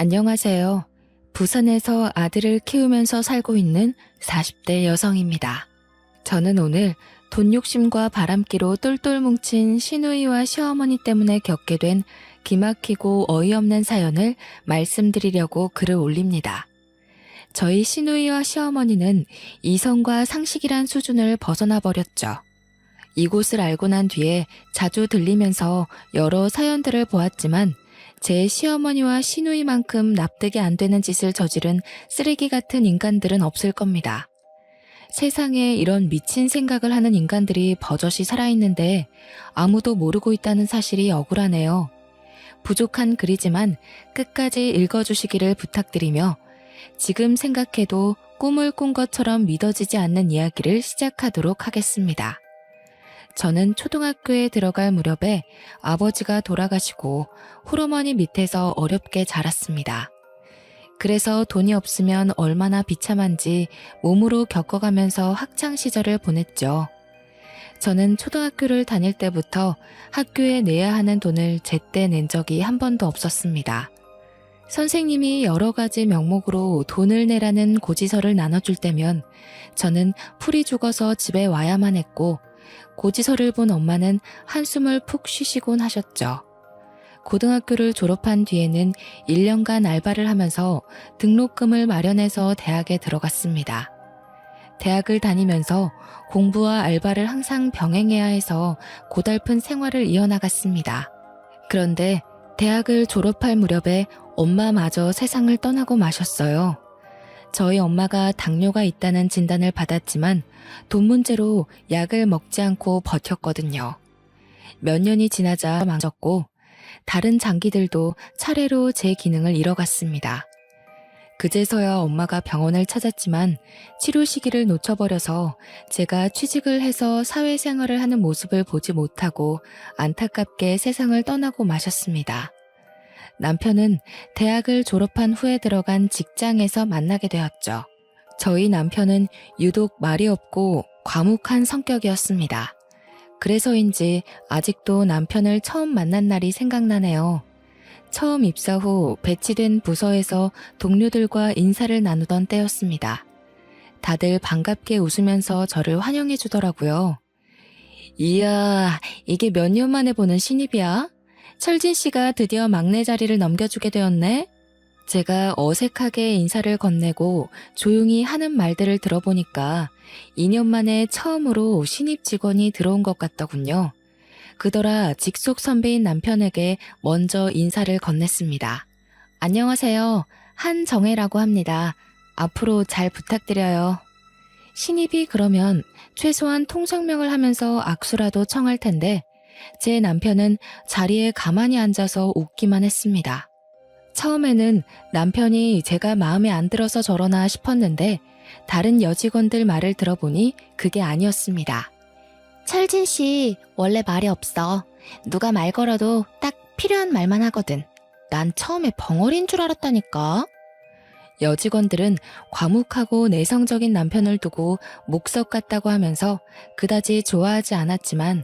안녕하세요. 부산에서 아들을 키우면서 살고 있는 40대 여성입니다. 저는 오늘 돈 욕심과 바람기로 똘똘 뭉친 시누이와 시어머니 때문에 겪게 된 기막히고 어이없는 사연을 말씀드리려고 글을 올립니다. 저희 시누이와 시어머니는 이성과 상식이란 수준을 벗어나 버렸죠. 이곳을 알고 난 뒤에 자주 들리면서 여러 사연들을 보았지만 제 시어머니와 시누이만큼 납득이 안 되는 짓을 저지른 쓰레기 같은 인간들은 없을 겁니다. 세상에 이런 미친 생각을 하는 인간들이 버젓이 살아있는데 아무도 모르고 있다는 사실이 억울하네요. 부족한 글이지만 끝까지 읽어주시기를 부탁드리며 지금 생각해도 꿈을 꾼 것처럼 믿어지지 않는 이야기를 시작하도록 하겠습니다. 저는 초등학교에 들어갈 무렵에 아버지가 돌아가시고 홀어머니 밑에서 어렵게 자랐습니다. 그래서 돈이 없으면 얼마나 비참한지 몸으로 겪어가면서 학창 시절을 보냈죠. 저는 초등학교를 다닐 때부터 학교에 내야 하는 돈을 제때 낸 적이 한 번도 없었습니다. 선생님이 여러 가지 명목으로 돈을 내라는 고지서를 나눠줄 때면 저는 풀이 죽어서 집에 와야만 했고 고지서를 본 엄마는 한숨을 푹 쉬시곤 하셨죠. 고등학교를 졸업한 뒤에는 1년간 알바를 하면서 등록금을 마련해서 대학에 들어갔습니다. 대학을 다니면서 공부와 알바를 항상 병행해야 해서 고달픈 생활을 이어나갔습니다. 그런데 대학을 졸업할 무렵에 엄마마저 세상을 떠나고 마셨어요. 저희 엄마가 당뇨가 있다는 진단을 받았지만 돈 문제로 약을 먹지 않고 버텼거든요. 몇 년이 지나자 망쳤고 다른 장기들도 차례로 제 기능을 잃어갔습니다. 그제서야 엄마가 병원을 찾았지만 치료 시기를 놓쳐버려서 제가 취직을 해서 사회생활을 하는 모습을 보지 못하고 안타깝게 세상을 떠나고 마셨습니다. 남편은 대학을 졸업한 후에 들어간 직장에서 만나게 되었죠. 저희 남편은 유독 말이 없고 과묵한 성격이었습니다. 그래서인지 아직도 남편을 처음 만난 날이 생각나네요. 처음 입사 후 배치된 부서에서 동료들과 인사를 나누던 때였습니다. 다들 반갑게 웃으면서 저를 환영해 주더라고요. 이야, 이게 몇 년 만에 보는 신입이야? 철진 씨가 드디어 막내 자리를 넘겨주게 되었네? 제가 어색하게 인사를 건네고 조용히 하는 말들을 들어보니까 2년 만에 처음으로 신입 직원이 들어온 것 같더군요. 그더라 직속 선배인 남편에게 먼저 인사를 건넸습니다. 안녕하세요. 한정혜라고 합니다. 앞으로 잘 부탁드려요. 신입이 그러면 최소한 통성명을 하면서 악수라도 청할 텐데 제 남편은 자리에 가만히 앉아서 웃기만 했습니다. 처음에는 남편이 제가 마음에 안 들어서 저러나 싶었는데 다른 여직원들 말을 들어보니 그게 아니었습니다. 철진 씨 원래 말이 없어. 누가 말 걸어도 딱 필요한 말만 하거든. 난 처음에 벙어리인 줄 알았다니까. 여직원들은 과묵하고 내성적인 남편을 두고 목석 같다고 하면서 그다지 좋아하지 않았지만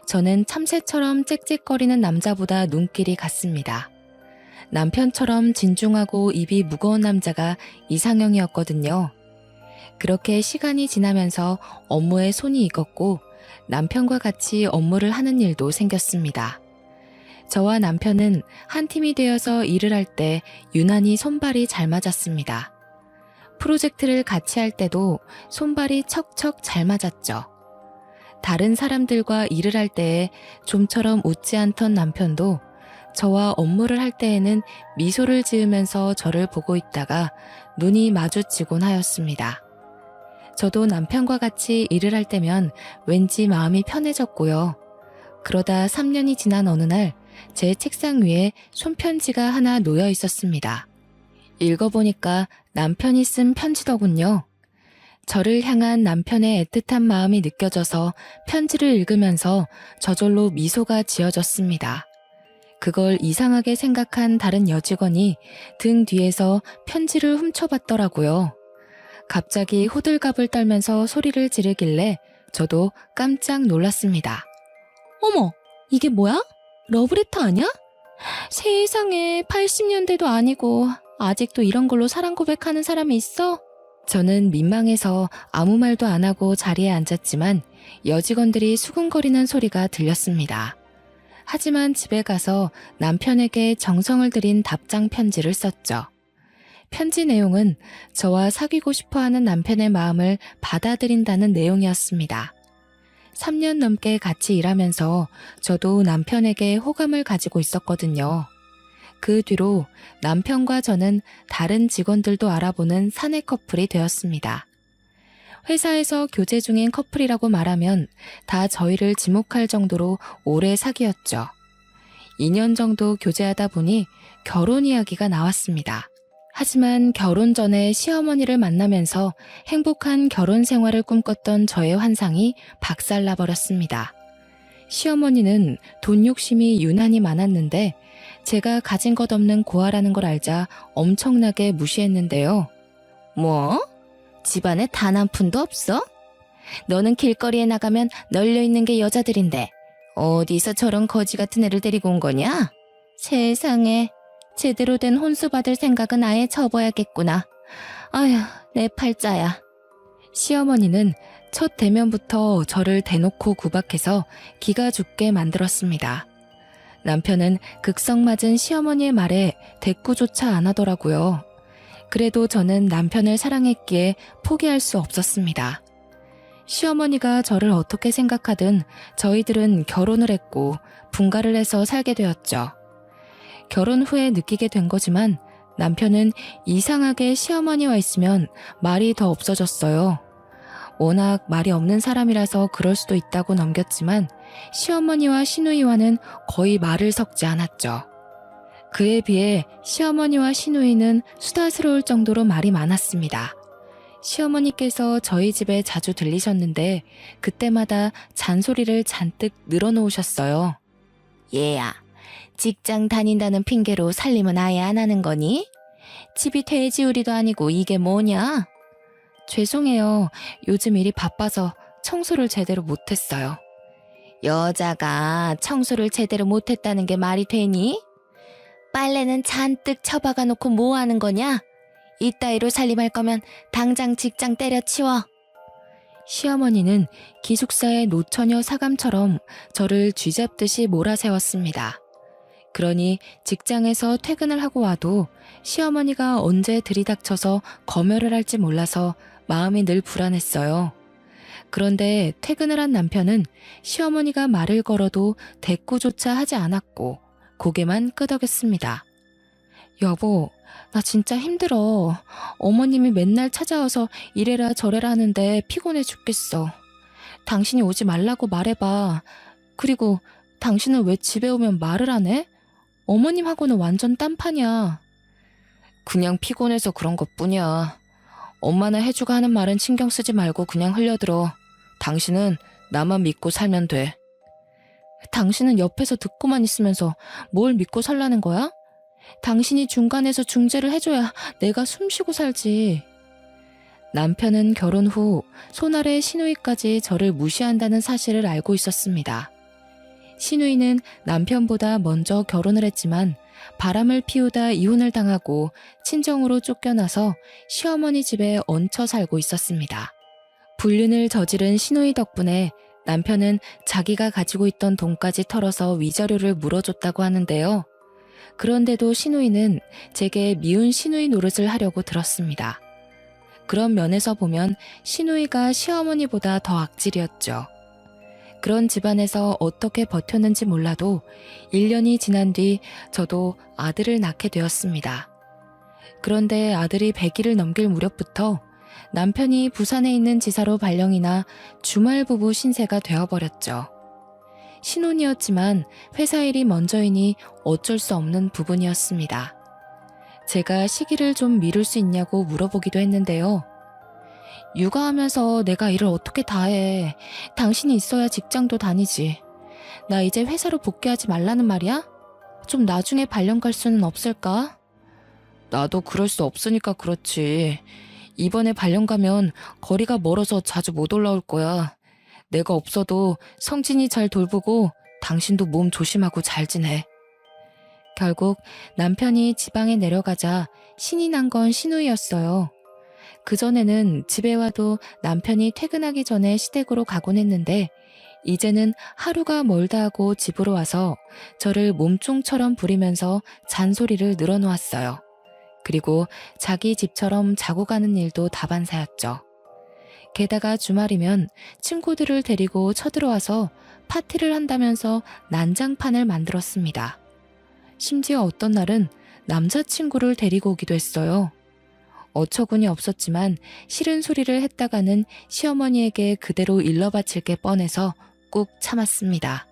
저는 참새처럼 짹짹거리는 남자보다 눈길이 갔습니다. 남편처럼 진중하고 입이 무거운 남자가 이상형이었거든요. 그렇게 시간이 지나면서 업무에 손이 익었고 남편과 같이 업무를 하는 일도 생겼습니다. 저와 남편은 한 팀이 되어서 일을 할 때 유난히 손발이 잘 맞았습니다. 프로젝트를 같이 할 때도 손발이 척척 잘 맞았죠. 다른 사람들과 일을 할 때에 좀처럼 웃지 않던 남편도 저와 업무를 할 때에는 미소를 지으면서 저를 보고 있다가 눈이 마주치곤 하였습니다. 저도 남편과 같이 일을 할 때면 왠지 마음이 편해졌고요. 그러다 3년이 지난 어느 날 제 책상 위에 손편지가 하나 놓여 있었습니다. 읽어보니까 남편이 쓴 편지더군요. 저를 향한 남편의 애틋한 마음이 느껴져서 편지를 읽으면서 저절로 미소가 지어졌습니다. 그걸 이상하게 생각한 다른 여직원이 등 뒤에서 편지를 훔쳐봤더라고요. 갑자기 호들갑을 떨면서 소리를 지르길래 저도 깜짝 놀랐습니다. 어머, 이게 뭐야? 러브레터 아니야? 세상에 80년대도 아니고 아직도 이런 걸로 사랑 고백하는 사람이 있어? 저는 민망해서 아무 말도 안 하고 자리에 앉았지만 여직원들이 수군거리는 소리가 들렸습니다. 하지만 집에 가서 남편에게 정성을 들인 답장 편지를 썼죠. 편지 내용은 저와 사귀고 싶어하는 남편의 마음을 받아들인다는 내용이었습니다. 3년 넘게 같이 일하면서 저도 남편에게 호감을 가지고 있었거든요. 그 뒤로 남편과 저는 다른 직원들도 알아보는 사내 커플이 되었습니다. 회사에서 교제 중인 커플이라고 말하면 다 저희를 지목할 정도로 오래 사귀었죠. 2년 정도 교제하다 보니 결혼 이야기가 나왔습니다. 하지만 결혼 전에 시어머니를 만나면서 행복한 결혼 생활을 꿈꿨던 저의 환상이 박살나버렸습니다. 시어머니는 돈 욕심이 유난히 많았는데 제가 가진 것 없는 고아라는 걸 알자 엄청나게 무시했는데요. 뭐? 집안에 단 한 푼도 없어? 너는 길거리에 나가면 널려있는 게 여자들인데 어디서 저런 거지 같은 애를 데리고 온 거냐? 세상에, 제대로 된 혼수 받을 생각은 아예 접어야겠구나. 아휴, 내 팔자야. 시어머니는 첫 대면부터 저를 대놓고 구박해서 기가 죽게 만들었습니다. 남편은 극성맞은 시어머니의 말에 대꾸조차 안 하더라고요. 그래도 저는 남편을 사랑했기에 포기할 수 없었습니다. 시어머니가 저를 어떻게 생각하든 저희들은 결혼을 했고 분가를 해서 살게 되었죠. 결혼 후에 느끼게 된 거지만 남편은 이상하게 시어머니와 있으면 말이 더 없어졌어요. 워낙 말이 없는 사람이라서 그럴 수도 있다고 넘겼지만 시어머니와 시누이와는 거의 말을 섞지 않았죠. 그에 비해 시어머니와 시누이는 수다스러울 정도로 말이 많았습니다. 시어머니께서 저희 집에 자주 들리셨는데 그때마다 잔소리를 잔뜩 늘어놓으셨어요. 얘야, 직장 다닌다는 핑계로 살림은 아예 안 하는 거니? 집이 돼지우리도 아니고 이게 뭐냐? 죄송해요. 요즘 일이 바빠서 청소를 제대로 못했어요. 여자가 청소를 제대로 못했다는 게 말이 되니? 빨래는 잔뜩 처박아 놓고 뭐 하는 거냐? 이따위로 살림할 거면 당장 직장 때려치워. 시어머니는 기숙사의 노처녀 사감처럼 저를 쥐잡듯이 몰아세웠습니다. 그러니 직장에서 퇴근을 하고 와도 시어머니가 언제 들이닥쳐서 검열을 할지 몰라서 마음이 늘 불안했어요. 그런데 퇴근을 한 남편은 시어머니가 말을 걸어도 대꾸조차 하지 않았고 고개만 끄덕였습니다. 여보, 나 진짜 힘들어. 어머님이 맨날 찾아와서 이래라 저래라 하는데 피곤해 죽겠어. 당신이 오지 말라고 말해봐. 그리고 당신은 왜 집에 오면 말을 안 해? 어머님하고는 완전 딴판이야. 그냥 피곤해서 그런 것뿐이야. 엄마나 해주가 하는 말은 신경 쓰지 말고 그냥 흘려들어. 당신은 나만 믿고 살면 돼. 당신은 옆에서 듣고만 있으면서 뭘 믿고 살라는 거야? 당신이 중간에서 중재를 해줘야 내가 숨쉬고 살지. 남편은 결혼 후 손아래 시누이까지 저를 무시한다는 사실을 알고 있었습니다. 시누이는 남편보다 먼저 결혼을 했지만 바람을 피우다 이혼을 당하고 친정으로 쫓겨나서 시어머니 집에 얹혀 살고 있었습니다. 불륜을 저지른 시누이 덕분에 남편은 자기가 가지고 있던 돈까지 털어서 위자료를 물어줬다고 하는데요. 그런데도 시누이는 제게 미운 시누이 노릇을 하려고 들었습니다. 그런 면에서 보면 시누이가 시어머니보다 더 악질이었죠. 그런 집안에서 어떻게 버텼는지 몰라도 1년이 지난 뒤 저도 아들을 낳게 되었습니다. 그런데 아들이 100일을 넘길 무렵부터 남편이 부산에 있는 지사로 발령이나 주말 부부 신세가 되어버렸죠. 신혼이었지만 회사 일이 먼저이니 어쩔 수 없는 부분이었습니다. 제가 시기를 좀 미룰 수 있냐고 물어보기도 했는데요. 육아하면서 내가 일을 어떻게 다 해. 당신이 있어야 직장도 다니지. 나 이제 회사로 복귀하지 말라는 말이야? 좀 나중에 발령 갈 수는 없을까? 나도 그럴 수 없으니까 그렇지. 이번에 발령 가면 거리가 멀어서 자주 못 올라올 거야. 내가 없어도 성진이 잘 돌보고 당신도 몸 조심하고 잘 지내. 결국 남편이 지방에 내려가자 신이 난 건 시누이였어요. 그전에는 집에 와도 남편이 퇴근하기 전에 시댁으로 가곤 했는데 이제는 하루가 멀다 하고 집으로 와서 저를 몸종처럼 부리면서 잔소리를 늘어놓았어요. 그리고 자기 집처럼 자고 가는 일도 다반사였죠. 게다가 주말이면 친구들을 데리고 쳐들어와서 파티를 한다면서 난장판을 만들었습니다. 심지어 어떤 날은 남자친구를 데리고 오기도 했어요. 어처구니 없었지만 싫은 소리를 했다가는 시어머니에게 그대로 일러바칠 게 뻔해서 꾹 참았습니다.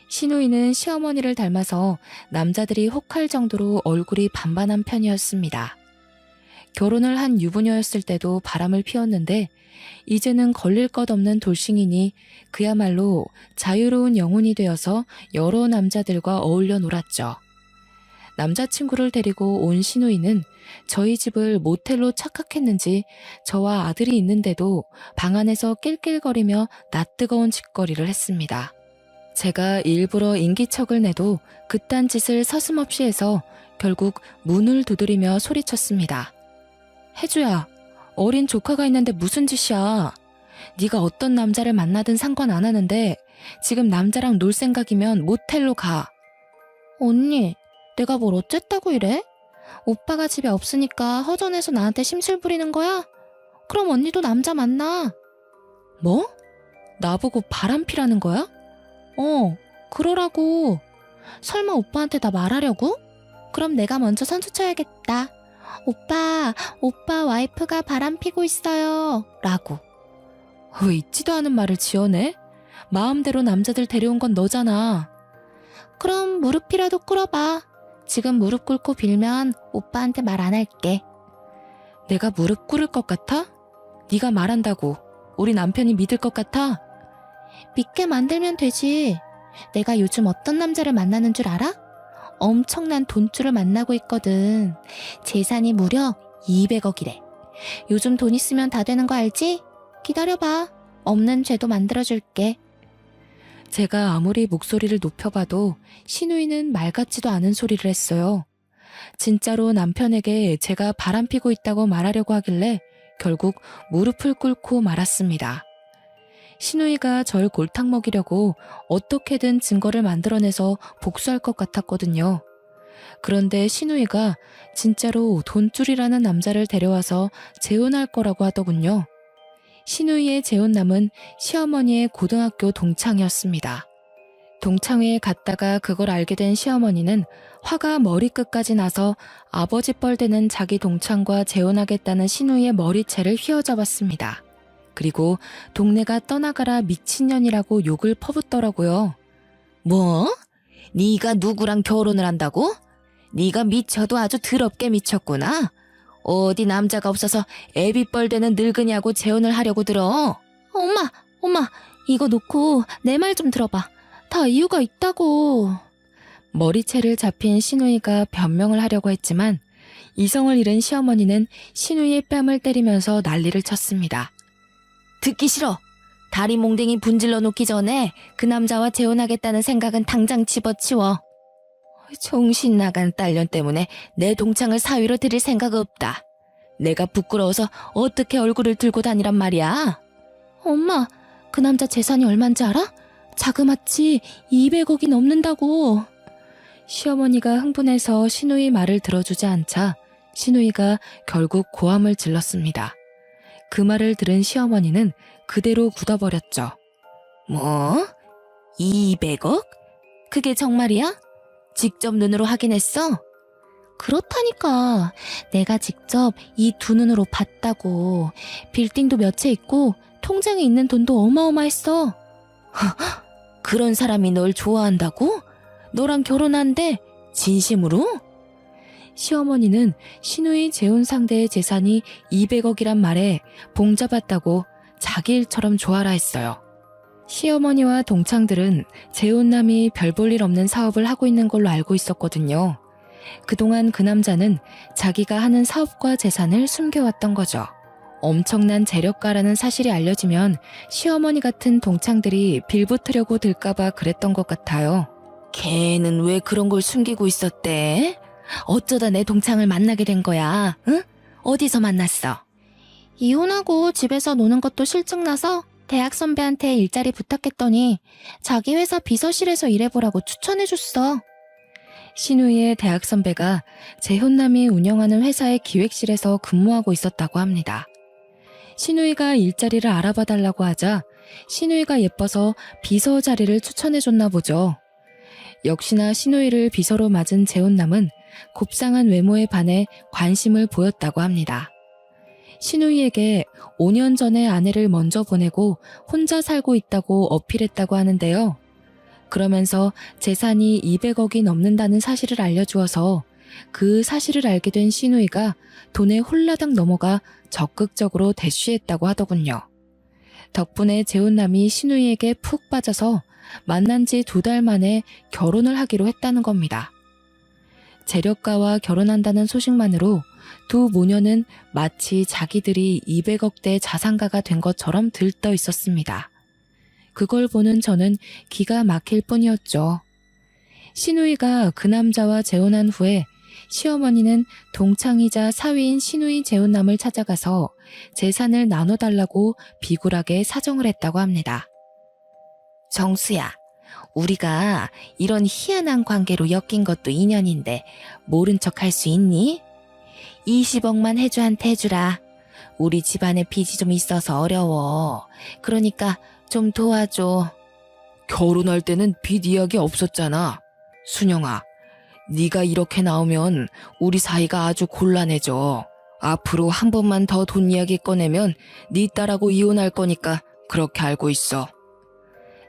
시누이는 시어머니를 닮아서 남자들이 혹할 정도로 얼굴이 반반한 편이었습니다. 결혼을 한 유부녀였을 때도 바람을 피웠는데 이제는 걸릴 것 없는 돌싱이니 그야말로 자유로운 영혼이 되어서 여러 남자들과 어울려 놀았죠. 남자친구를 데리고 온 시누이는 저희 집을 모텔로 착각했는지 저와 아들이 있는데도 방 안에서 낄낄거리며 낯뜨거운 짓거리를 했습니다. 제가 일부러 인기척을 내도 그딴 짓을 서슴없이 해서 결국 문을 두드리며 소리쳤습니다. 혜주야, 어린 조카가 있는데 무슨 짓이야. 네가 어떤 남자를 만나든 상관 안 하는데 지금 남자랑 놀 생각이면 모텔로 가. 언니, 내가 뭘 어쨌다고 이래? 오빠가 집에 없으니까 허전해서 나한테 심술 부리는 거야? 그럼 언니도 남자 만나. 뭐? 나보고 바람피라는 거야? 그러라고. 설마 오빠한테 다 말하려고? 그럼 내가 먼저 선수 쳐야겠다. 오빠 와이프가 바람피고 있어요. 라고. 왜 있지도 않은 말을 지어내? 마음대로 남자들 데려온 건 너잖아. 그럼 무릎이라도 꿇어봐. 지금 무릎 꿇고 빌면 오빠한테 말 안 할게. 내가 무릎 꿇을 것 같아? 네가 말한다고 우리 남편이 믿을 것 같아? 믿게 만들면 되지. 내가 요즘 어떤 남자를 만나는 줄 알아? 엄청난 돈줄을 만나고 있거든. 재산이 무려 200억이래. 요즘 돈 있으면 다 되는 거 알지? 기다려봐. 없는 죄도 만들어줄게. 제가 아무리 목소리를 높여봐도 시누이는 말 같지도 않은 소리를 했어요. 진짜로 남편에게 제가 바람피고 있다고 말하려고 하길래 결국 무릎을 꿇고 말았습니다. 시누이가 절 골탕 먹이려고 어떻게든 증거를 만들어내서 복수할 것 같았거든요. 그런데 시누이가 진짜로 돈줄이라는 남자를 데려와서 재혼할 거라고 하더군요. 시누이의 재혼남은 시어머니의 고등학교 동창이었습니다. 동창회에 갔다가 그걸 알게 된 시어머니는 화가 머리끝까지 나서 아버지 뻘되는 자기 동창과 재혼하겠다는 시누이의 머리채를 휘어잡았습니다. 그리고 동네가 떠나가라 미친년이라고 욕을 퍼붓더라고요. 뭐? 네가 누구랑 결혼을 한다고? 네가 미쳐도 아주 더럽게 미쳤구나. 어디 남자가 없어서 애비뻘되는 늙은이하고 재혼을 하려고 들어. 엄마, 이거 놓고 내 말 좀 들어봐. 다 이유가 있다고. 머리채를 잡힌 시누이가 변명을 하려고 했지만 이성을 잃은 시어머니는 시누이의 뺨을 때리면서 난리를 쳤습니다. 듣기 싫어. 다리 몽댕이 분질러 놓기 전에 그 남자와 재혼하겠다는 생각은 당장 집어치워. 정신 나간 딸년 때문에 내 동창을 사위로 들일 생각 없다. 내가 부끄러워서 어떻게 얼굴을 들고 다니란 말이야. 엄마, 그 남자 재산이 얼만지 알아? 자그마치 200억이 넘는다고. 시어머니가 흥분해서 시누이 말을 들어주지 않자 시누이가 결국 고함을 질렀습니다. 그 말을 들은 시어머니는 그대로 굳어버렸죠. 뭐? 200억? 그게 정말이야? 직접 눈으로 확인했어? 그렇다니까. 내가 직접 이 두 눈으로 봤다고. 빌딩도 몇 채 있고 통장에 있는 돈도 어마어마했어. 그런 사람이 널 좋아한다고? 너랑 결혼한대? 진심으로? 시어머니는 시누이 재혼 상대의 재산이 200억이란 말에 봉잡았다고 자기 일처럼 좋아라 했어요. 시어머니와 동창들은 재혼남이 별 볼 일 없는 사업을 하고 있는 걸로 알고 있었거든요. 그동안 그 남자는 자기가 하는 사업과 재산을 숨겨왔던 거죠. 엄청난 재력가라는 사실이 알려지면 시어머니 같은 동창들이 빌붙으려고 들까봐 그랬던 것 같아요. 걔는 왜 그런 걸 숨기고 있었대? 어쩌다 내 동창을 만나게 된 거야? 응? 어디서 만났어? 이혼하고 집에서 노는 것도 실증나서 대학 선배한테 일자리 부탁했더니 자기 회사 비서실에서 일해보라고 추천해줬어. 신우이의 대학 선배가 재혼남이 운영하는 회사의 기획실에서 근무하고 있었다고 합니다. 신우이가 일자리를 알아봐달라고 하자 신우이가 예뻐서 비서 자리를 추천해줬나 보죠. 역시나 신우이를 비서로 맞은 재혼남은 곱상한 외모에 반해 관심을 보였다고 합니다. 신우이에게 5년 전에 아내를 먼저 보내고 혼자 살고 있다고 어필했다고 하는데요. 그러면서 재산이 200억이 넘는다는 사실을 알려주어서 그 사실을 알게 된 신우이가 돈에 홀라당 넘어가 적극적으로 대쉬했다고 하더군요. 덕분에 재혼남이 신우이에게 푹 빠져서 만난 지 2달 만에 결혼을 하기로 했다는 겁니다. 재력가와 결혼한다는 소식만으로 두 모녀는 마치 자기들이 200억대 자산가가 된 것처럼 들떠 있었습니다. 그걸 보는 저는 기가 막힐 뿐이었죠. 신우이가 그 남자와 재혼한 후에 시어머니는 동창이자 사위인 신우이 재혼남을 찾아가서 재산을 나눠달라고 비굴하게 사정을 했다고 합니다. 정수야, 우리가 이런 희한한 관계로 엮인 것도 인연인데 모른 척 할 수 있니? 20억만 해주한테 해주라. 우리 집안에 빚이 좀 있어서 어려워. 그러니까 좀 도와줘. 결혼할 때는 빚 이야기 없었잖아. 순영아, 네가 이렇게 나오면 우리 사이가 아주 곤란해져. 앞으로 한 번만 더 돈 이야기 꺼내면 네 딸하고 이혼할 거니까 그렇게 알고 있어.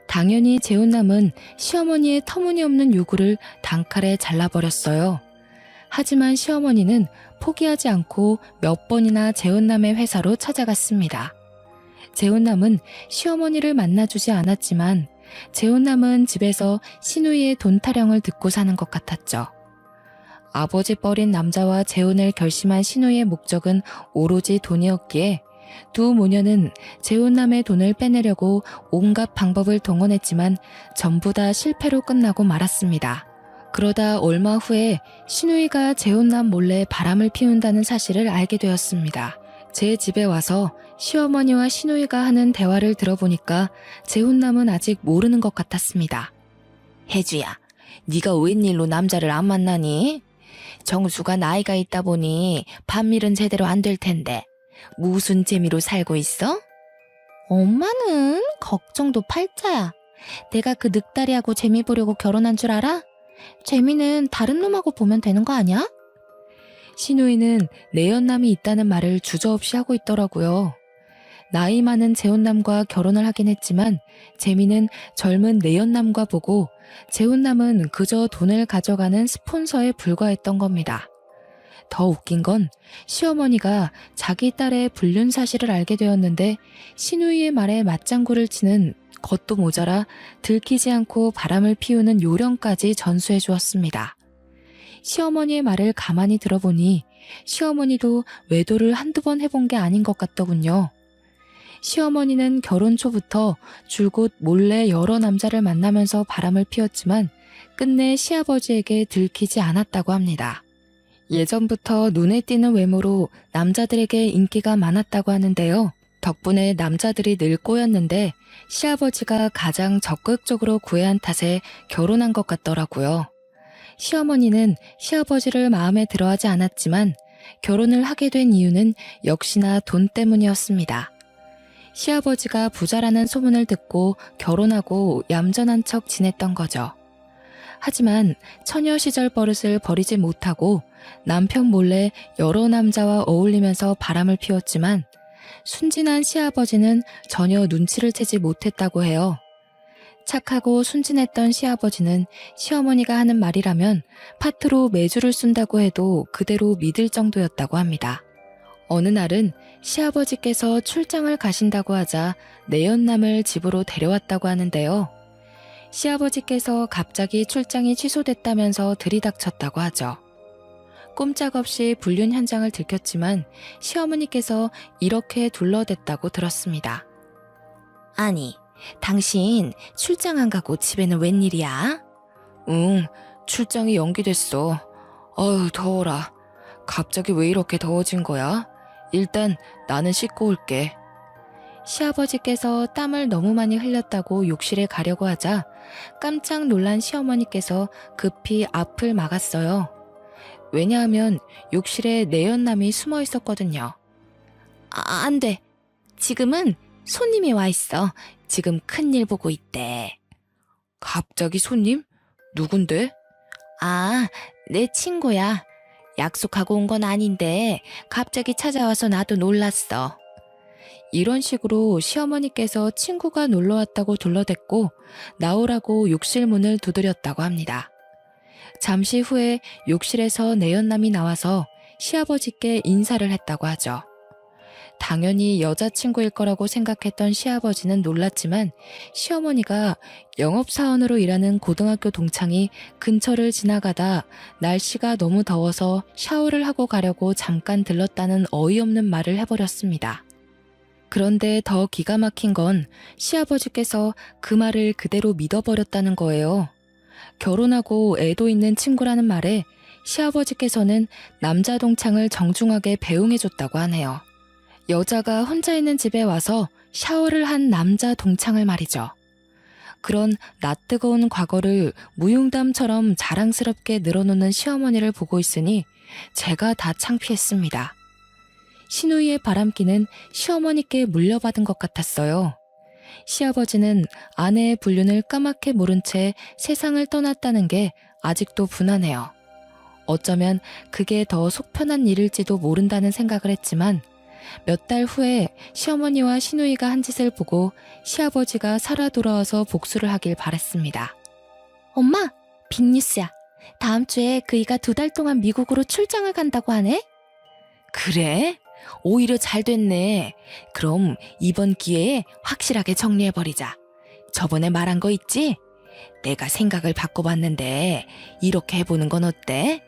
당연히 재혼남은 시어머니의 터무니없는 요구를 단칼에 잘라버렸어요. 하지만 시어머니는 포기하지 않고 몇 번이나 재혼남의 회사로 찾아갔습니다. 재혼남은 시어머니를 만나주지 않았지만 재혼남은 집에서 신우이의 돈 타령을 듣고 사는 것 같았죠. 아버지 뻘인 남자와 재혼을 결심한 신우이의 목적은 오로지 돈이었기에 두 모녀는 재혼남의 돈을 빼내려고 온갖 방법을 동원했지만 전부 다 실패로 끝나고 말았습니다. 그러다 얼마 후에 신우이가 재혼남 몰래 바람을 피운다는 사실을 알게 되었습니다. 제 집에 와서 시어머니와 신우이가 하는 대화를 들어보니까 재혼남은 아직 모르는 것 같았습니다. 혜주야, 네가 웬일로 남자를 안 만나니? 정수가 나이가 있다 보니 반밀은 제대로 안 될 텐데 무슨 재미로 살고 있어? 엄마는 걱정도 팔자야. 내가 그 늑다리하고 재미 보려고 결혼한 줄 알아? 재미는 다른 놈하고 보면 되는 거 아니야? 신우이는 내연남이 있다는 말을 주저없이 하고 있더라고요. 나이 많은 재혼남과 결혼을 하긴 했지만 재미는 젊은 내연남과 보고 재혼남은 그저 돈을 가져가는 스폰서에 불과했던 겁니다. 더 웃긴 건 시어머니가 자기 딸의 불륜 사실을 알게 되었는데 신우이의 말에 맞장구를 치는 것도 모자라 들키지 않고 바람을 피우는 요령까지 전수해 주었습니다. 시어머니의 말을 가만히 들어보니 시어머니도 외도를 한두 번 해본 게 아닌 것 같더군요. 시어머니는 결혼 초부터 줄곧 몰래 여러 남자를 만나면서 바람을 피웠지만 끝내 시아버지에게 들키지 않았다고 합니다. 예전부터 눈에 띄는 외모로 남자들에게 인기가 많았다고 하는데요. 덕분에 남자들이 늘 꼬였는데 시아버지가 가장 적극적으로 구애한 탓에 결혼한 것 같더라고요. 시어머니는 시아버지를 마음에 들어하지 않았지만 결혼을 하게 된 이유는 역시나 돈 때문이었습니다. 시아버지가 부자라는 소문을 듣고 결혼하고 얌전한 척 지냈던 거죠. 하지만 처녀 시절 버릇을 버리지 못하고 남편 몰래 여러 남자와 어울리면서 바람을 피웠지만 순진한 시아버지는 전혀 눈치를 채지 못했다고 해요. 착하고 순진했던 시아버지는 시어머니가 하는 말이라면 파트로 매주를 쓴다고 해도 그대로 믿을 정도였다고 합니다. 어느 날은 시아버지께서 출장을 가신다고 하자 내연남을 집으로 데려왔다고 하는데요. 시아버지께서 갑자기 출장이 취소됐다면서 들이닥쳤다고 하죠. 꼼짝없이 불륜 현장을 들켰지만 시어머니께서 이렇게 둘러댔다고 들었습니다. 아니, 당신 출장 안 가고 집에는 웬일이야? 응, 출장이 연기됐어. 어휴, 더워라. 갑자기 왜 이렇게 더워진 거야? 일단 나는 씻고 올게. 시아버지께서 땀을 너무 많이 흘렸다고 욕실에 가려고 하자 깜짝 놀란 시어머니께서 급히 앞을 막았어요. 왜냐하면 욕실에 내연남이 숨어 있었거든요. 안 돼. 지금은 손님이 와 있어. 지금 큰일 보고 있대. 갑자기 손님? 누군데? 아, 내 친구야. 약속하고 온 건 아닌데 갑자기 찾아와서 나도 놀랐어. 이런 식으로 시어머니께서 친구가 놀러 왔다고 둘러댔고 나오라고 욕실 문을 두드렸다고 합니다. 잠시 후에 욕실에서 내연남이 나와서 시아버지께 인사를 했다고 하죠. 당연히 여자친구일 거라고 생각했던 시아버지는 놀랐지만 시어머니가 영업사원으로 일하는 고등학교 동창이 근처를 지나가다 날씨가 너무 더워서 샤워를 하고 가려고 잠깐 들렀다는 어이없는 말을 해버렸습니다. 그런데 더 기가 막힌 건 시아버지께서 그 말을 그대로 믿어버렸다는 거예요. 결혼하고 애도 있는 친구라는 말에 시아버지께서는 남자 동창을 정중하게 배웅해줬다고 하네요. 여자가 혼자 있는 집에 와서 샤워를 한 남자 동창을 말이죠. 그런 낯뜨거운 과거를 무용담처럼 자랑스럽게 늘어놓는 시어머니를 보고 있으니 제가 다 창피했습니다. 시누이의 바람기는 시어머니께 물려받은 것 같았어요. 시아버지는 아내의 불륜을 까맣게 모른 채 세상을 떠났다는 게 아직도 분하네요. 어쩌면 그게 더 속편한 일일지도 모른다는 생각을 했지만 몇 달 후에 시어머니와 시누이가 한 짓을 보고 시아버지가 살아 돌아와서 복수를 하길 바랬습니다. 엄마, 빅뉴스야. 다음 주에 그이가 2달 동안 미국으로 출장을 간다고 하네? 그래? 오히려 잘 됐네. 그럼 이번 기회에 확실하게 정리해버리자. 저번에 말한 거 있지? 내가 생각을 바꿔봤는데 이렇게 해보는 건 어때?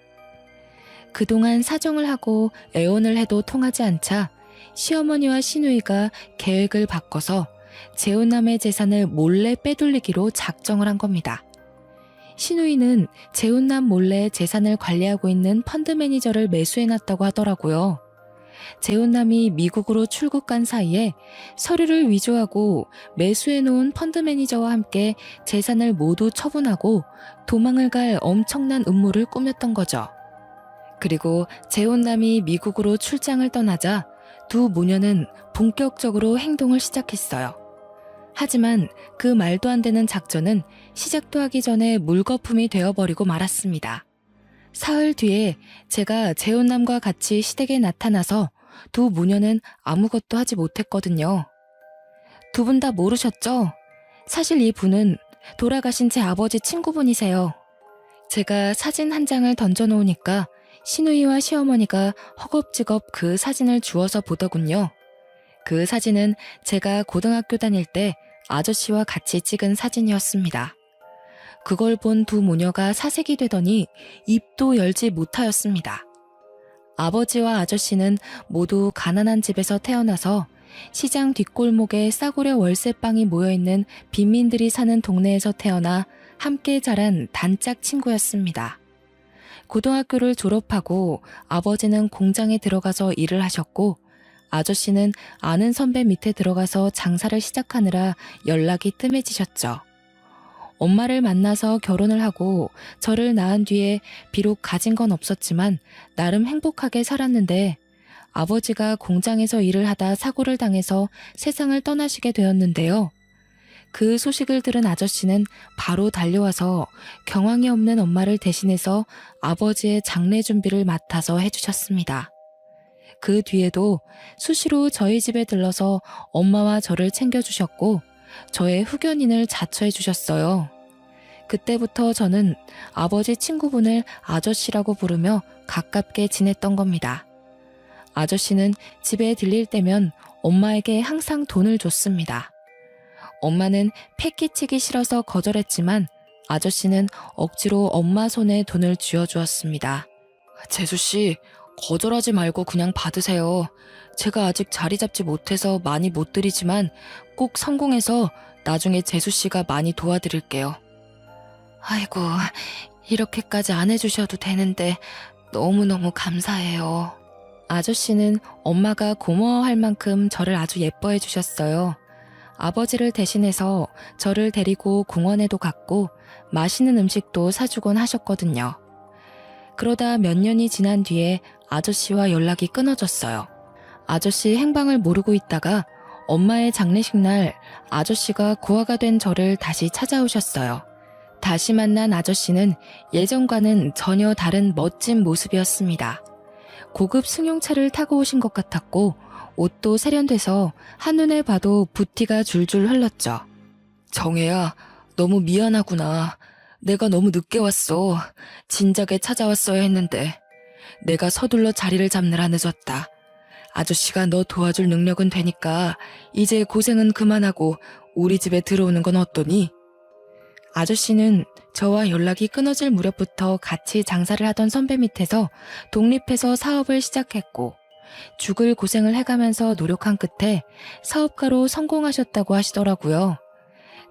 그동안 사정을 하고 애원을 해도 통하지 않자 시어머니와 시누이가 계획을 바꿔서 재혼남의 재산을 몰래 빼돌리기로 작정을 한 겁니다. 시누이는 재혼남 몰래 재산을 관리하고 있는 펀드 매니저를 매수해놨다고 하더라고요. 재혼남이 미국으로 출국 간 사이에 서류를 위조하고 매수해놓은 펀드 매니저와 함께 재산을 모두 처분하고 도망을 갈 엄청난 음모를 꾸몄던 거죠. 그리고 재혼남이 미국으로 출장을 떠나자 두 모녀는 본격적으로 행동을 시작했어요. 하지만 그 말도 안 되는 작전은 시작도 하기 전에 물거품이 되어버리고 말았습니다. 사흘 뒤에 제가 재혼남과 같이 시댁에 나타나서 두 모녀는 아무것도 하지 못했거든요. 두 분 다 모르셨죠? 사실 이 분은 돌아가신 제 아버지 친구분이세요. 제가 사진 한 장을 던져놓으니까 시누이와 시어머니가 허겁지겁 그 사진을 주워서 보더군요. 그 사진은 제가 고등학교 다닐 때 아저씨와 같이 찍은 사진이었습니다. 그걸 본 두 모녀가 사색이 되더니 입도 열지 못하였습니다. 아버지와 아저씨는 모두 가난한 집에서 태어나서 시장 뒷골목에 싸구려 월세방이 모여있는 빈민들이 사는 동네에서 태어나 함께 자란 단짝 친구였습니다. 고등학교를 졸업하고 아버지는 공장에 들어가서 일을 하셨고 아저씨는 아는 선배 밑에 들어가서 장사를 시작하느라 연락이 뜸해지셨죠. 엄마를 만나서 결혼을 하고 저를 낳은 뒤에 비록 가진 건 없었지만 나름 행복하게 살았는데 아버지가 공장에서 일을 하다 사고를 당해서 세상을 떠나시게 되었는데요. 그 소식을 들은 아저씨는 바로 달려와서 경황이 없는 엄마를 대신해서 아버지의 장례 준비를 맡아서 해주셨습니다. 그 뒤에도 수시로 저희 집에 들러서 엄마와 저를 챙겨주셨고 저의 후견인을 자처해 주셨어요. 그때부터 저는 아버지 친구분을 아저씨라고 부르며 가깝게 지냈던 겁니다. 아저씨는 집에 들릴 때면 엄마에게 항상 돈을 줬습니다. 엄마는 패기치기 싫어서 거절했지만 아저씨는 억지로 엄마 손에 돈을 쥐어주었습니다. 재수씨, 거절하지 말고 그냥 받으세요. 제가 아직 자리 잡지 못해서 많이 못 드리지만 꼭 성공해서 나중에 재수씨가 많이 도와드릴게요. 아이고, 이렇게까지 안 해주셔도 되는데 너무너무 감사해요. 아저씨는 엄마가 고마워할 만큼 저를 아주 예뻐해 주셨어요. 아버지를 대신해서 저를 데리고 공원에도 갔고 맛있는 음식도 사주곤 하셨거든요. 그러다 몇 년이 지난 뒤에 아저씨와 연락이 끊어졌어요. 아저씨 행방을 모르고 있다가 엄마의 장례식 날 아저씨가 고아가 된 저를 다시 찾아오셨어요. 다시 만난 아저씨는 예전과는 전혀 다른 멋진 모습이었습니다. 고급 승용차를 타고 오신 것 같았고 옷도 세련돼서 한눈에 봐도 부티가 줄줄 흘렀죠. 정혜야, 너무 미안하구나. 내가 너무 늦게 왔어. 진작에 찾아왔어야 했는데. 내가 서둘러 자리를 잡느라 늦었다. 아저씨가 너 도와줄 능력은 되니까 이제 고생은 그만하고 우리 집에 들어오는 건 어떠니? 아저씨는 저와 연락이 끊어질 무렵부터 같이 장사를 하던 선배 밑에서 독립해서 사업을 시작했고 죽을 고생을 해가면서 노력한 끝에 사업가로 성공하셨다고 하시더라고요.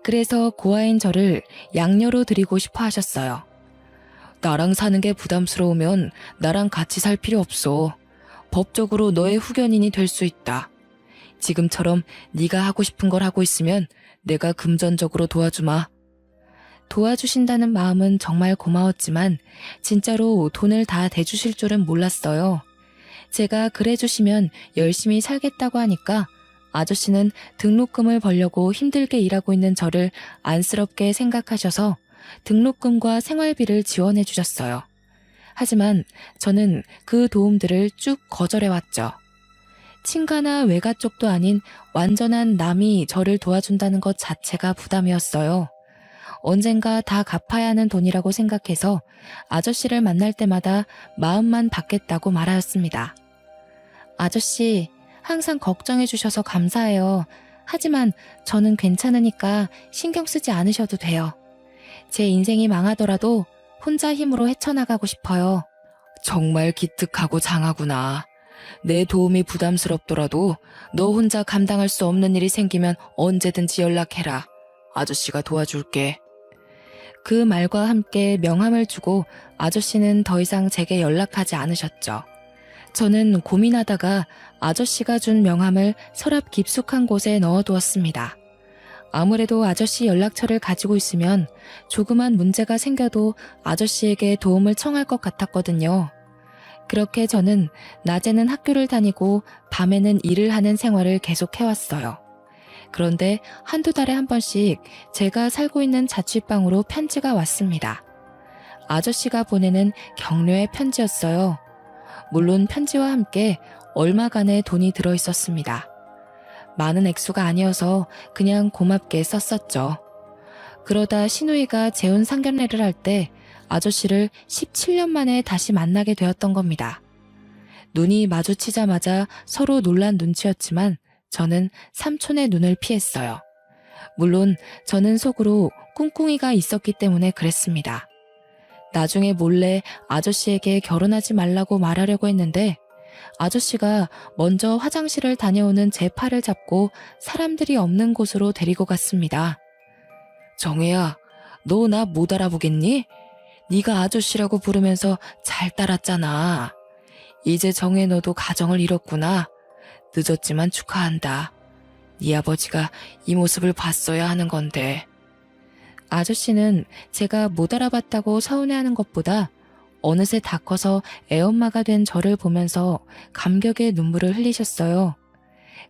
그래서 고아인 저를 양녀로 드리고 싶어 하셨어요. 나랑 사는 게 부담스러우면 나랑 같이 살 필요 없어. 법적으로 너의 후견인이 될 수 있다. 지금처럼 네가 하고 싶은 걸 하고 있으면 내가 금전적으로 도와주마. 도와주신다는 마음은 정말 고마웠지만 진짜로 돈을 다 대주실 줄은 몰랐어요. 제가 그래주시면 열심히 살겠다고 하니까 아저씨는 등록금을 벌려고 힘들게 일하고 있는 저를 안쓰럽게 생각하셔서 등록금과 생활비를 지원해 주셨어요. 하지만 저는 그 도움들을 쭉 거절해왔죠. 친가나 외가 쪽도 아닌 완전한 남이 저를 도와준다는 것 자체가 부담이었어요. 언젠가 다 갚아야 하는 돈이라고 생각해서 아저씨를 만날 때마다 마음만 받겠다고 말하였습니다. 아저씨, 항상 걱정해 주셔서 감사해요. 하지만 저는 괜찮으니까 신경 쓰지 않으셔도 돼요. 제 인생이 망하더라도 혼자 힘으로 헤쳐나가고 싶어요. 정말 기특하고 장하구나. 내 도움이 부담스럽더라도 너 혼자 감당할 수 없는 일이 생기면 언제든지 연락해라. 아저씨가 도와줄게. 그 말과 함께 명함을 주고 아저씨는 더 이상 제게 연락하지 않으셨죠. 저는 고민하다가 아저씨가 준 명함을 서랍 깊숙한 곳에 넣어두었습니다. 아무래도 아저씨 연락처를 가지고 있으면 조그만 문제가 생겨도 아저씨에게 도움을 청할 것 같았거든요. 그렇게 저는 낮에는 학교를 다니고 밤에는 일을 하는 생활을 계속해왔어요. 그런데 한두 달에 한 번씩 제가 살고 있는 자취방으로 편지가 왔습니다. 아저씨가 보내는 격려의 편지였어요. 물론 편지와 함께 얼마간의 돈이 들어있었습니다. 많은 액수가 아니어서 그냥 고맙게 썼었죠. 그러다 시누이가 재혼 상견례를 할 때 아저씨를 17년 만에 다시 만나게 되었던 겁니다. 눈이 마주치자마자 서로 놀란 눈치였지만 저는 삼촌의 눈을 피했어요. 물론 저는 속으로 꿍꿍이가 있었기 때문에 그랬습니다. 나중에 몰래 아저씨에게 결혼하지 말라고 말하려고 했는데 아저씨가 먼저 화장실을 다녀오는 제 팔을 잡고 사람들이 없는 곳으로 데리고 갔습니다. 정혜야, 너 나 못 알아보겠니? 네가 아저씨라고 부르면서 잘 따랐잖아. 이제 정혜 너도 가정을 잃었구나. 늦었지만 축하한다. 네 아버지가 이 모습을 봤어야 하는 건데. 아저씨는 제가 못 알아봤다고 서운해하는 것보다 어느새 다 커서 애엄마가 된 저를 보면서 감격의 눈물을 흘리셨어요.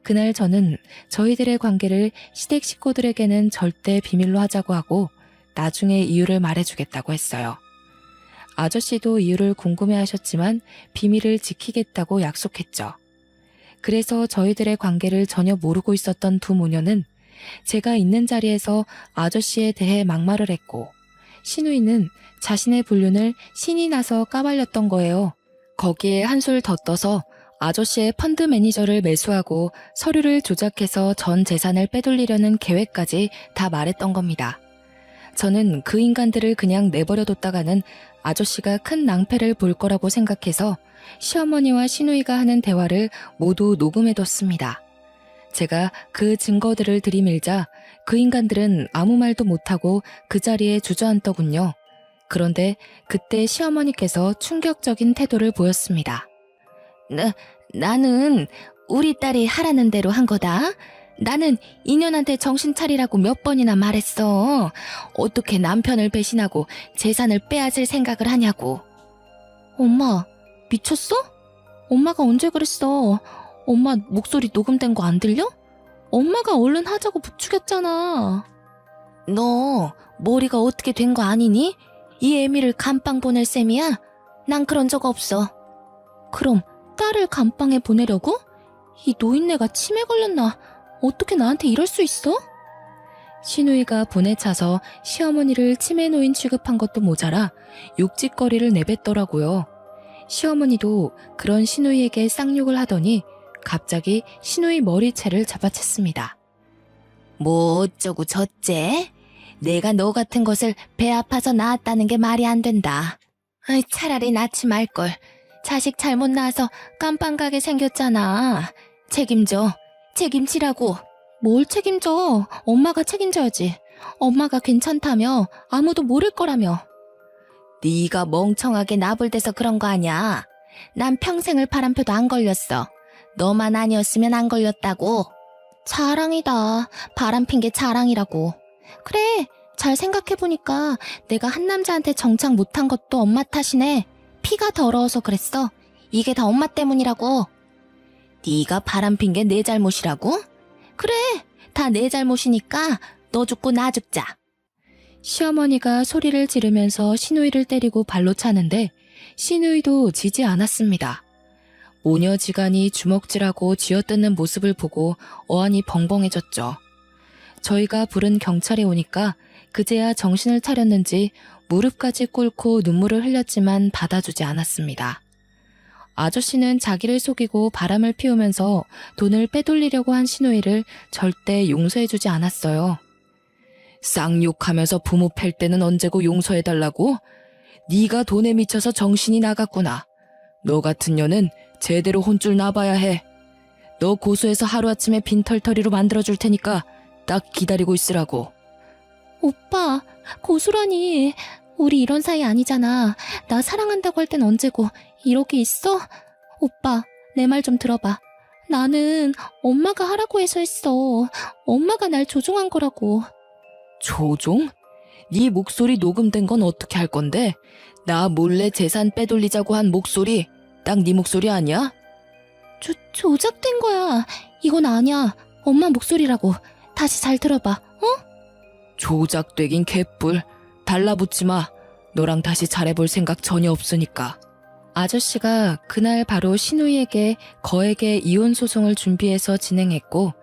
그날 저는 저희들의 관계를 시댁 식구들에게는 절대 비밀로 하자고 하고 나중에 이유를 말해주겠다고 했어요. 아저씨도 이유를 궁금해하셨지만 비밀을 지키겠다고 약속했죠. 그래서 저희들의 관계를 전혀 모르고 있었던 두 모녀는 제가 있는 자리에서 아저씨에 대해 막말을 했고 시누이는 자신의 불륜을 신이 나서 까발렸던 거예요. 거기에 한술 더 떠서 아저씨의 펀드 매니저를 매수하고 서류를 조작해서 전 재산을 빼돌리려는 계획까지 다 말했던 겁니다. 저는 그 인간들을 그냥 내버려뒀다가는 아저씨가 큰 낭패를 볼 거라고 생각해서 시어머니와 시누이가 하는 대화를 모두 녹음해뒀습니다. 제가 그 증거들을 들이밀자 그 인간들은 아무 말도 못하고 그 자리에 주저앉더군요. 그런데 그때 시어머니께서 충격적인 태도를 보였습니다. 나는 우리 딸이 하라는 대로 한 거다. 나는 인연한테 정신 차리라고 몇 번이나 말했어. 어떻게 남편을 배신하고 재산을 빼앗을 생각을 하냐고. 엄마, 미쳤어? 엄마가 언제 그랬어? 엄마 목소리 녹음된 거 안 들려? 엄마가 얼른 하자고 부추겼잖아. 너 머리가 어떻게 된 거 아니니? 이 애미를 감방 보낼 셈이야? 난 그런 적 없어. 그럼 딸을 감방에 보내려고? 이 노인네가 치매 걸렸나? 어떻게 나한테 이럴 수 있어? 시누이가 분에 차서 시어머니를 치매 노인 취급한 것도 모자라 욕짓거리를 내뱉더라고요. 시어머니도 그런 시누이에게 쌍욕을 하더니 갑자기 시누이 머리채를 잡아챘습니다. 뭐 어쩌고 저째? 내가 너 같은 것을 배 아파서 낳았다는 게 말이 안 된다. 차라리 낳지 말걸. 자식 잘못 낳아서 깜빵 가게 생겼잖아. 책임져. 책임지라고. 뭘 책임져? 엄마가 책임져야지. 엄마가 괜찮다며 아무도 모를 거라며. 네가 멍청하게 나불대서 그런 거 아니야. 난 평생을 바람펴도 안 걸렸어. 너만 아니었으면 안 걸렸다고. 자랑이다. 바람핀 게 자랑이라고. 그래, 잘 생각해보니까 내가 한 남자한테 정착 못한 것도 엄마 탓이네. 피가 더러워서 그랬어. 이게 다 엄마 때문이라고. 네가 바람핀 게 내 잘못이라고? 그래, 다 내 잘못이니까 너 죽고 나 죽자. 시어머니가 소리를 지르면서 시누이를 때리고 발로 차는데 시누이도 지지 않았습니다. 모녀지간이 주먹질하고 쥐어뜯는 모습을 보고 어안이 벙벙해졌죠. 저희가 부른 경찰이 오니까 그제야 정신을 차렸는지 무릎까지 꿇고 눈물을 흘렸지만 받아주지 않았습니다. 아저씨는 자기를 속이고 바람을 피우면서 돈을 빼돌리려고 한 시누이를 절대 용서해주지 않았어요. 쌍욕하면서 부모 팰 때는 언제고 용서해달라고? 네가 돈에 미쳐서 정신이 나갔구나. 너 같은 년은 제대로 혼쭐 나봐야 해. 너 고소해서 하루아침에 빈털터리로 만들어줄 테니까 딱 기다리고 있으라고. 오빠, 고소라니. 우리 이런 사이 아니잖아. 나 사랑한다고 할 땐 언제고 이러고 있어? 오빠, 내 말 좀 들어봐. 나는 엄마가 하라고 해서 했어. 엄마가 날 조종한 거라고. 조종? 네 목소리 녹음된 건 어떻게 할 건데? 나 몰래 재산 빼돌리자고 한 목소리 딱 네 목소리 아니야? 조작된 거야. 이건 아니야. 엄마 목소리라고. 다시 잘 들어봐. 어? 조작되긴 개뿔. 달라붙지 마. 너랑 다시 잘해볼 생각 전혀 없으니까. 아저씨가 그날 바로 시누이에게 거액의 이혼 소송을 준비해서 진행했고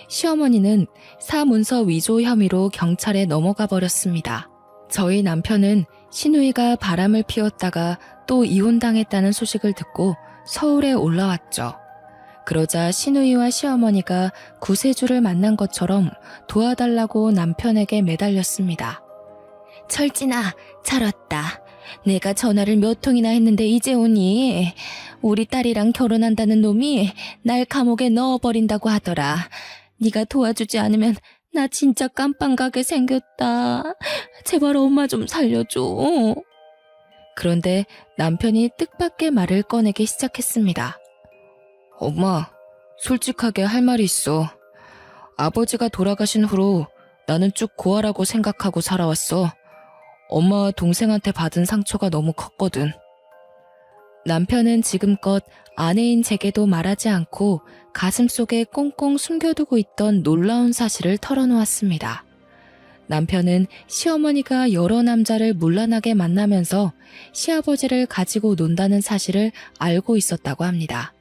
시어머니는 사문서 위조 혐의로 경찰에 넘어가 버렸습니다. 저희 남편은 시누이가 바람을 피웠다가 또 이혼당했다는 소식을 듣고 서울에 올라왔죠. 그러자 시누이와 시어머니가 구세주를 만난 것처럼 도와달라고 남편에게 매달렸습니다. 철진아, 잘 왔다. 내가 전화를 몇 통이나 했는데 이제 오니? 우리 딸이랑 결혼한다는 놈이 날 감옥에 넣어버린다고 하더라. 네가 도와주지 않으면 나 진짜 깜빵 가게 생겼다. 제발 엄마 좀 살려줘. 그런데 남편이 뜻밖의 말을 꺼내기 시작했습니다. 엄마, 솔직하게 할 말이 있어. 아버지가 돌아가신 후로 나는 쭉 고아라고 생각하고 살아왔어. 엄마와 동생한테 받은 상처가 너무 컸거든. 남편은 지금껏 아내인 제게도 말하지 않고 가슴속에 꽁꽁 숨겨두고 있던 놀라운 사실을 털어놓았습니다. 남편은 시어머니가 여러 남자를 문란하게 만나면서 시아버지를 가지고 논다는 사실을 알고 있었다고 합니다.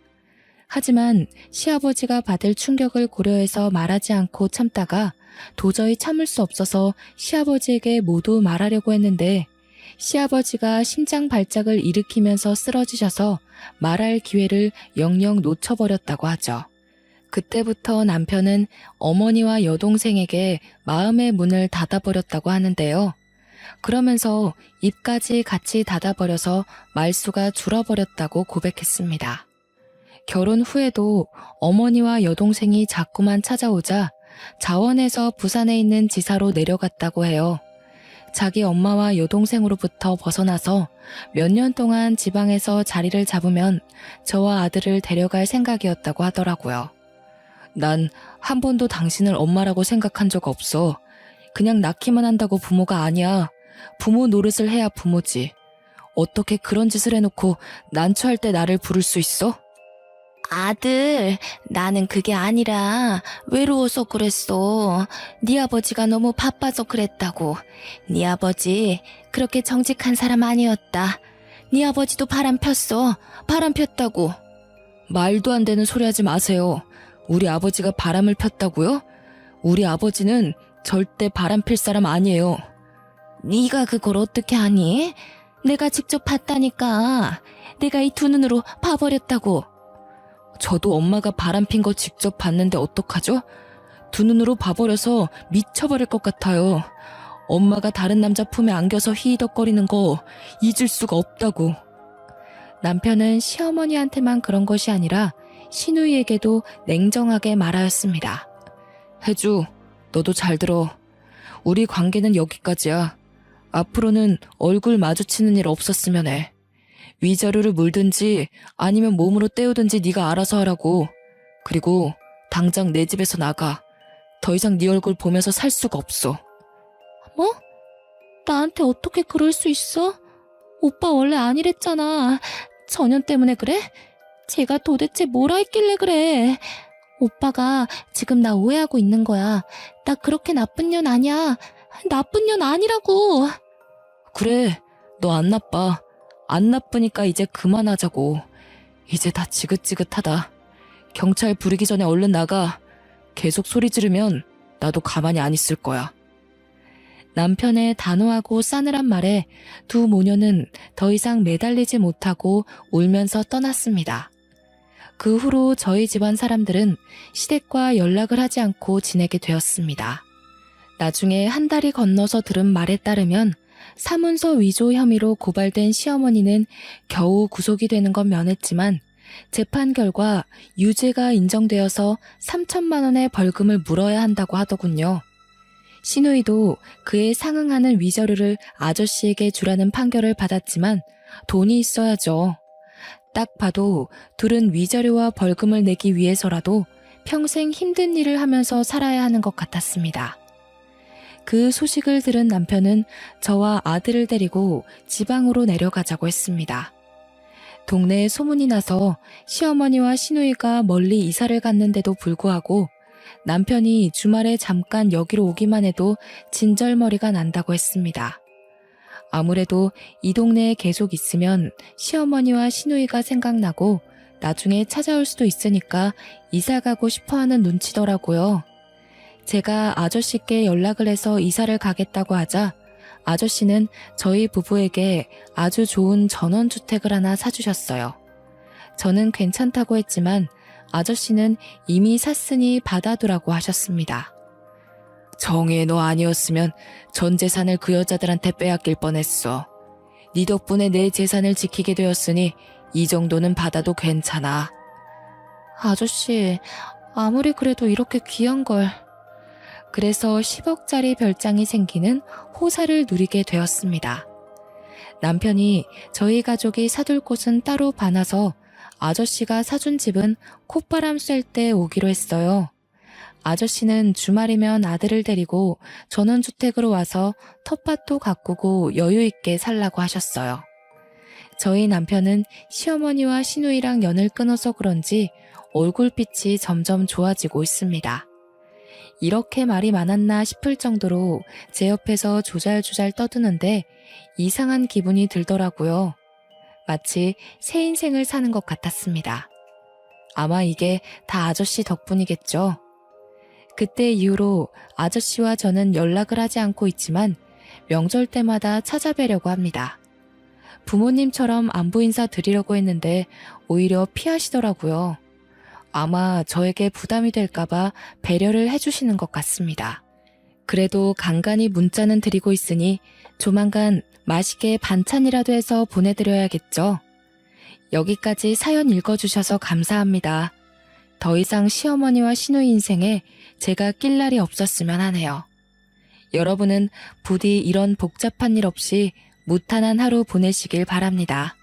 하지만 시아버지가 받을 충격을 고려해서 말하지 않고 참다가 도저히 참을 수 없어서 시아버지에게 모두 말하려고 했는데 시아버지가 심장 발작을 일으키면서 쓰러지셔서 말할 기회를 영영 놓쳐버렸다고 하죠. 그때부터 남편은 어머니와 여동생에게 마음의 문을 닫아버렸다고 하는데요. 그러면서 입까지 같이 닫아버려서 말수가 줄어버렸다고 고백했습니다. 결혼 후에도 어머니와 여동생이 자꾸만 찾아오자 자원해서 부산에 있는 지사로 내려갔다고 해요. 자기 엄마와 여동생으로부터 벗어나서 몇 년 동안 지방에서 자리를 잡으면 저와 아들을 데려갈 생각이었다고 하더라고요. 난 한 번도 당신을 엄마라고 생각한 적 없어. 그냥 낳기만 한다고 부모가 아니야. 부모 노릇을 해야 부모지. 어떻게 그런 짓을 해놓고 난처할 때 나를 부를 수 있어? 아들, 나는 그게 아니라 외로워서 그랬어. 네 아버지가 너무 바빠서 그랬다고. 네 아버지 그렇게 정직한 사람 아니었다. 네 아버지도 바람 폈어. 바람 폈다고. 말도 안 되는 소리 하지 마세요. 우리 아버지가 바람을 폈다고요? 우리 아버지는 절대 바람 필 사람 아니에요. 네가 그걸 어떻게 아니? 내가 직접 봤다니까. 내가 이 두 눈으로 봐버렸다고. 저도 엄마가 바람핀 거 직접 봤는데 어떡하죠? 두 눈으로 봐버려서 미쳐버릴 것 같아요. 엄마가 다른 남자 품에 안겨서 히히덕거리는 거 잊을 수가 없다고. 남편은 시어머니한테만 그런 것이 아니라 시누이에게도 냉정하게 말하였습니다. 혜주, 너도 잘 들어. 우리 관계는 여기까지야. 앞으로는 얼굴 마주치는 일 없었으면 해. 위자료를 물든지 아니면 몸으로 때우든지 네가 알아서 하라고. 그리고 당장 내 집에서 나가. 더 이상 네 얼굴 보면서 살 수가 없어. 뭐? 나한테 어떻게 그럴 수 있어? 오빠 원래 아니랬잖아. 전현 때문에 그래? 제가 도대체 뭐라 했길래 그래? 오빠가 지금 나 오해하고 있는 거야. 나 그렇게 나쁜 년 아니야. 나쁜 년 아니라고. 그래, 너 안 나빠. 안 나쁘니까 이제 그만하자고. 이제 다 지긋지긋하다. 경찰 부르기 전에 얼른 나가. 계속 소리 지르면 나도 가만히 안 있을 거야. 남편의 단호하고 싸늘한 말에 두 모녀는 더 이상 매달리지 못하고 울면서 떠났습니다. 그 후로 저희 집안 사람들은 시댁과 연락을 하지 않고 지내게 되었습니다. 나중에 한 달이 건너서 들은 말에 따르면 사문서 위조 혐의로 고발된 시어머니는 겨우 구속이 되는 건 면했지만 재판 결과 유죄가 인정되어서 3천만 원의 벌금을 물어야 한다고 하더군요. 시누이도 그에 상응하는 위자료를 아저씨에게 주라는 판결을 받았지만 돈이 있어야죠. 딱 봐도 둘은 위자료와 벌금을 내기 위해서라도 평생 힘든 일을 하면서 살아야 하는 것 같았습니다. 그 소식을 들은 남편은 저와 아들을 데리고 지방으로 내려가자고 했습니다. 동네에 소문이 나서 시어머니와 시누이가 멀리 이사를 갔는데도 불구하고 남편이 주말에 잠깐 여기로 오기만 해도 진절머리가 난다고 했습니다. 아무래도 이 동네에 계속 있으면 시어머니와 시누이가 생각나고 나중에 찾아올 수도 있으니까 이사 가고 싶어하는 눈치더라고요. 제가 아저씨께 연락을 해서 이사를 가겠다고 하자 아저씨는 저희 부부에게 아주 좋은 전원주택을 하나 사주셨어요. 저는 괜찮다고 했지만 아저씨는 이미 샀으니 받아두라고 하셨습니다. 정혜 너 아니었으면 전 재산을 그 여자들한테 빼앗길 뻔했어. 네 덕분에 내 재산을 지키게 되었으니 이 정도는 받아도 괜찮아. 아저씨, 아무리 그래도 이렇게 귀한 걸. 그래서 10억짜리 별장이 생기는 호사를 누리게 되었습니다. 남편이 저희 가족이 사둘 곳은 따로 봐놔서 아저씨가 사준 집은 콧바람 쐴 때 오기로 했어요. 아저씨는 주말이면 아들을 데리고 전원주택으로 와서 텃밭도 가꾸고 여유 있게 살라고 하셨어요. 저희 남편은 시어머니와 시누이랑 연을 끊어서 그런지 얼굴빛이 점점 좋아지고 있습니다. 이렇게 말이 많았나 싶을 정도로 제 옆에서 조잘조잘 떠드는데 이상한 기분이 들더라고요. 마치 새 인생을 사는 것 같았습니다. 아마 이게 다 아저씨 덕분이겠죠. 그때 이후로 아저씨와 저는 연락을 하지 않고 있지만 명절 때마다 찾아뵈려고 합니다. 부모님처럼 안부 인사 드리려고 했는데 오히려 피하시더라고요. 아마 저에게 부담이 될까봐 배려를 해주시는 것 같습니다. 그래도 간간히 문자는 드리고 있으니 조만간 맛있게 반찬이라도 해서 보내드려야겠죠. 여기까지 사연 읽어주셔서 감사합니다. 더 이상 시어머니와 시누이 인생에 제가 낄 날이 없었으면 하네요. 여러분은 부디 이런 복잡한 일 없이 무탄한 하루 보내시길 바랍니다.